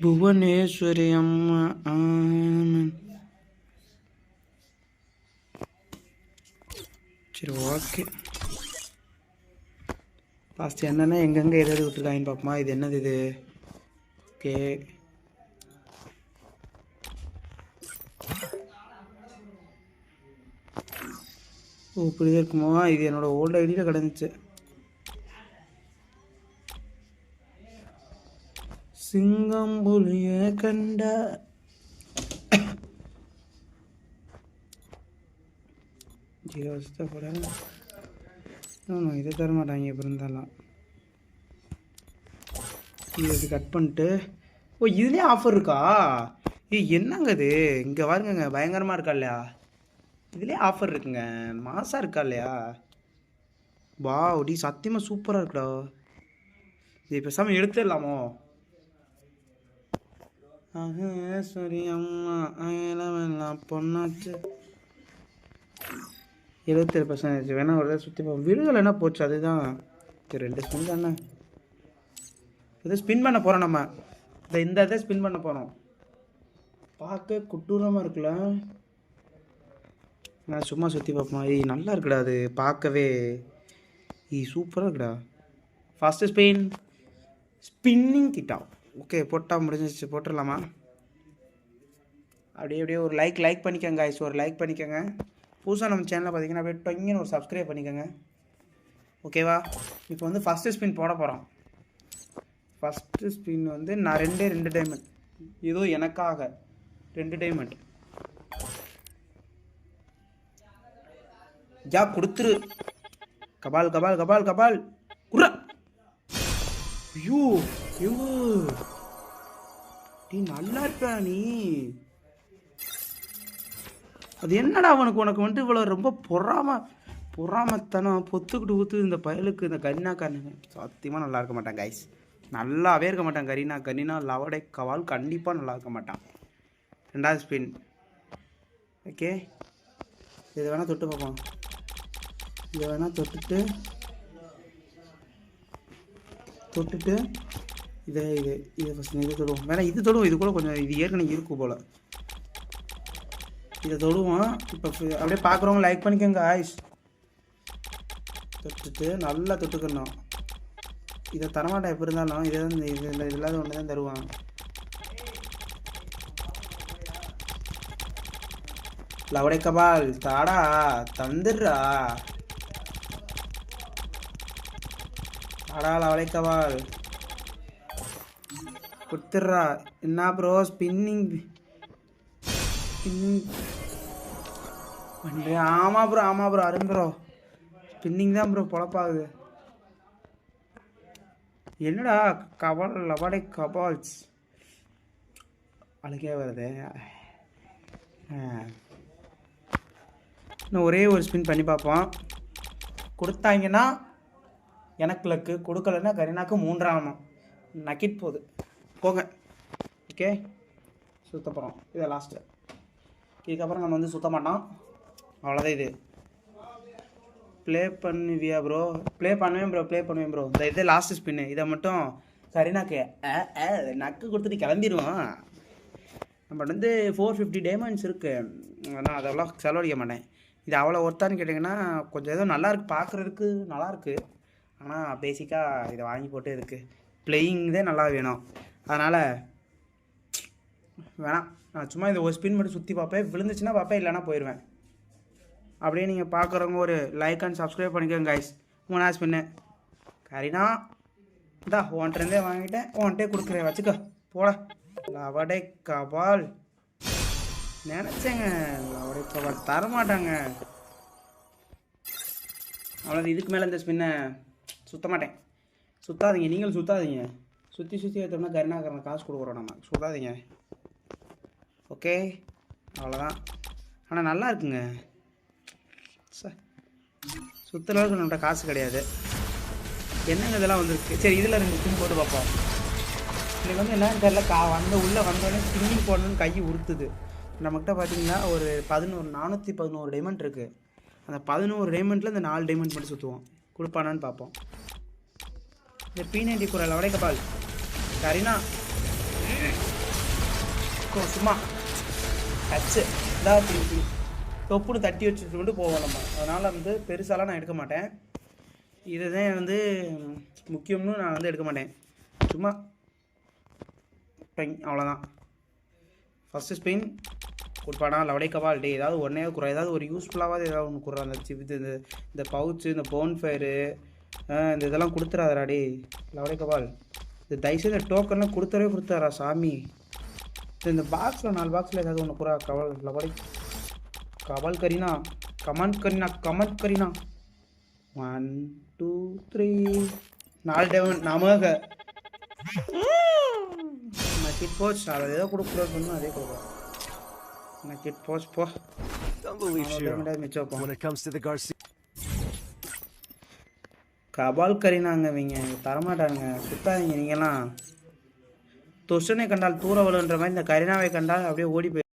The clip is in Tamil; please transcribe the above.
புவனேஸ்வரி அம்மா. சரி ஓகே. லாஸ்ட் என்னென்னா எங்கெங்கே எதாவது விட்டுருக்காங்கன்னு பார்ப்போமா. இது என்னது இது? ஓகே ஓ இப்படிதான் இருக்குமா? இது என்னோடய ஓல்டு ஐடியில் கிடந்துச்சு. சிங்கம் புலிய கண்ட ஜீரோ வருஷத்தை போட இதை தர மாட்டாங்க. எப்படி இருந்தாலும் இது கட் பண்ணிட்டு. ஓ இதுலேயே ஆஃபர் இருக்கா? என்னங்க இது? இங்கே பாருங்க பயங்கரமாக இருக்கா இல்லையா? இதுலேயே ஆஃபர் இருக்குங்க. மாசாக இருக்கா இல்லையா? வா டி சத்தியமாக சூப்பராக இருக்குடா. இது பேசாமல் எடுத்துடலாமோ? சரி அம்மா எல்லாம் பொண்ணாச்சு. 77% வேணா ஒரு சுற்றி விழுகலை என்ன போச்சு? அதுதான் 2 ஸ்பின் தானே. இது ஸ்பின் பண்ண போகிறோம் நம்ம. இந்த இதை ஸ்பின் பண்ண போகிறோம். பார்க்க குட்டூரமாக இருக்குல்ல? நான் சும்மா சுற்றி பார்ப்போம். நல்லா இருக்குடா அது பார்க்கவே. சூப்பராக இருக்குடா. ஃபஸ்ட்டு ஸ்பின்னிங் கிட்டா. ஓகே போட்டால் முடிஞ்சிச்சு. போட்டுடலாமா? அப்படியே ஒரு லைக் பண்ணிக்கோங்க guys. ஒரு லைக் பண்ணிக்கோங்க. புதுசாக நம்ம சேனலில் பார்த்தீங்கன்னா அப்படியே டொங்கின்னு ஒரு சப்ஸ்கிரைப் பண்ணிக்கோங்க. ஓகேவா? இப்போ வந்து ஃபஸ்ட்டு ஸ்பின் போட போகிறோம். ஃபஸ்ட்டு ஸ்பின் வந்து நான் 2 டைமண்ட். இதோ எனக்காக 2 டைமண்ட். ஜா கொடுத்துரு. கபால் கபால் கபால் கபால் குர்ரா. ஐயோ ஐயோ நீ நல்லா இருப்பா நீ. அது என்னடா உனக்கு வந்துட்டு இவ்வளோ ரொம்ப பொறாமத்தனம் பொத்துக்கிட்டு ஊற்று இந்த பயலுக்கு. இந்த கரீனாக்காரனுங்க சத்தியமாக நல்லா இருக்க மாட்டான் கைஸ். நல்லாவே இருக்க மாட்டான். கரீனா லவடை கவால் கண்டிப்பாக நல்லா இருக்க மாட்டான். 2வது ஸ்பின். ஓகே இதை வேணால் தொட்டு பார்ப்போம். இதை வேணால் தொட்டுட்டு இதை ஃபஸ்ட் இதை தொடுவோம். வேணா இது தொடுவோம். இது கூட கொஞ்சம் இது ஏற்கனவே இருக்கும் போல். இதை தொடுவோம். இப்போ அப்படியே பார்க்குறவங்க லைக் பண்ணிக்கோங்க ஆயிஷ். தொட்டுட்டு நல்லா தொட்டுக்கணும். இதை தரமாட்டேன் எப்படி இருந்தாலும். இதை தான் இது இல்லாத ஒன்று தான் தருவான். லவடை கபால் தாடா தந்துடுறா. தாடா லவடை கபால் கொடுத்துட்றா. என்ன ப்ரோ ஸ்பின்னிங் பண்ணுறேன்? ஆமாம் ப்ரோ அருண் ப்ரோ ஸ்பின்னிங் தான் ப்ரோ பொழப்பாகுது. என்னடா கபால் லவடை கபால்ஸ் அழுகே வருது. இன்னும் ஒரே ஒரு ஸ்பின் பண்ணி பார்ப்போம். கொடுத்தாங்கன்னா எனக்கு லக்கு, கொடுக்கலன்னா கரீனாக்கு 3ஆம் நக்கிட் போகுது. போங்க. ஓகே சுத்த போகிறோம். இதை லாஸ்ட்டு. இதுக்கப்புறம் நம்ம வந்து சுத்த மாட்டோம். அவ்வளோதான். இது ப்ளே பண்ணுவியா ப்ரோ? ப்ளே பண்ணுவேன் ப்ரோ. இந்த இது லாஸ்ட்டு ஸ்பின்னு. இதை மட்டும் கரீனாக்கு நக்கு கொடுத்துட்டு கிளம்பிடுவோம். நம்ம வந்து 450 டைமண்ட்ஸ் இருக்குது. ஆனால் அதெல்லாம் செலவழிக்க மாட்டேன். இது அவ்வளோ ஒர்த்தான்னு கேட்டிங்கன்னா கொஞ்சம் ஏதோ நல்லாயிருக்கு, பார்க்குறதுக்கு நல்லாயிருக்கு. ஆனால் பேசிக்காக இதை வாங்கி போட்டு இருக்குது ப்ளேயிங் தான் நல்லா வேணும். அதனால் வேணாம். நான் சும்மா இந்த ஒரு ஸ்பின் மட்டும் சுற்றி பார்ப்பேன். விழுந்துச்சுன்னா பார்ப்பேன், இல்லைனா போயிடுவேன். அப்படியே நீங்கள் பார்க்குறவங்க ஒரு லைக் அண்ட் சப்ஸ்கிரைப் பண்ணிக்கோங்க கைஸ். 3ஆவது ஸ்பின்னு கரீனா இந்தா உன்கிட்டே வாங்கிட்டேன். உன்கிட்டே கொடுக்குறேன் வச்சுக்க போட. லவடை கபால் நினச்சேங்க. லவடை கபால் தரமாட்டாங்க. அவ்வளோ. இதுக்கு மேலே இந்த ஸ்பின்னை சுற்ற மாட்டேன். சுற்றாதீங்க, நீங்களும் சுற்றாதீங்க. சுற்றி எடுத்தோம்னா கரீனாக்காரன் காசு கொடுக்குறோம். நம்ம சுற்றாதீங்க. ஓகே அவ்வளோதான். ஆனால் நல்லா இருக்குங்க. சுற்றுற அளவுக்கு நம்மகிட்ட காசு கிடையாது. என்னங்க இதெல்லாம் வந்துருக்கு. சரி இதில் 2 ஸ்பின் போட்டு பார்ப்போம். எனக்கு வந்து என்னன்னு தெரியல. உள்ளே வந்தோடனே ஸ்பின்னிங் போடணுன்னு கை உறுத்துது. நம்மக்கிட்ட பார்த்தீங்கன்னா ஒரு 411 டைமண்ட் இருக்குது. அந்த 11 டைமண்டில் இந்த 4 டைமண்ட் மட்டும் சுற்றுவோம். கொடுப்பானான்னு பார்ப்போம். இந்த P90 குரல் லவடை கபால் கரீனா சும்மா டச்சு இதாக திருப்பி தொப்புன்னு தட்டி வச்சுட்டு கொண்டு போவோம் நம்ம. அதனால் வந்து பெருசாலாம் நான் எடுக்க மாட்டேன். இதுதான் வந்து முக்கியம்னு நான் வந்து எடுக்க மாட்டேன். சும்மா அவ்வளோதான். ஃபஸ்ட்டு ஸ்பின் கொடுப்பானா லவடை கபால். டே ஏதாவது ஒன்றே குறை, ஏதாவது ஒரு யூஸ்ஃபுல்லாகாவது ஏதாவது ஒன்று கொடுறா. அந்த இது இந்த பவுச்சு, இந்த போன் ஃபயரு, இந்த இதெல்லாம் கொடுத்துறாதரா டே லவடை கபால். இந்த தயவுசெய்து இந்த டோக்கன்லாம் கொடுத்தாரா சாமி. இந்த பாக்ஸில் 4 பாக்ஸில் ஏதாவது ஒன்று குறா. கவல் லவடை கபால் கரீனா, கமெண்ட் கரீனா 1 2 3 4 டேவன் நமக நக்கிட் போச்சு. அதை ஏதோ கொடுக்குறது பண்ணணும், அதே கொடுக்குறோம். நக்கிட் போச்சு போ. கபால் கரீனாங்க இவங்க தரமாட்டாங்க, சுத்தாதீங்க நீங்கள்லாம். தொஷனை கண்டால் தூர வலுன்ற மாதிரி இந்த கரீனாவை கண்டால் அப்படியே ஓடி போய்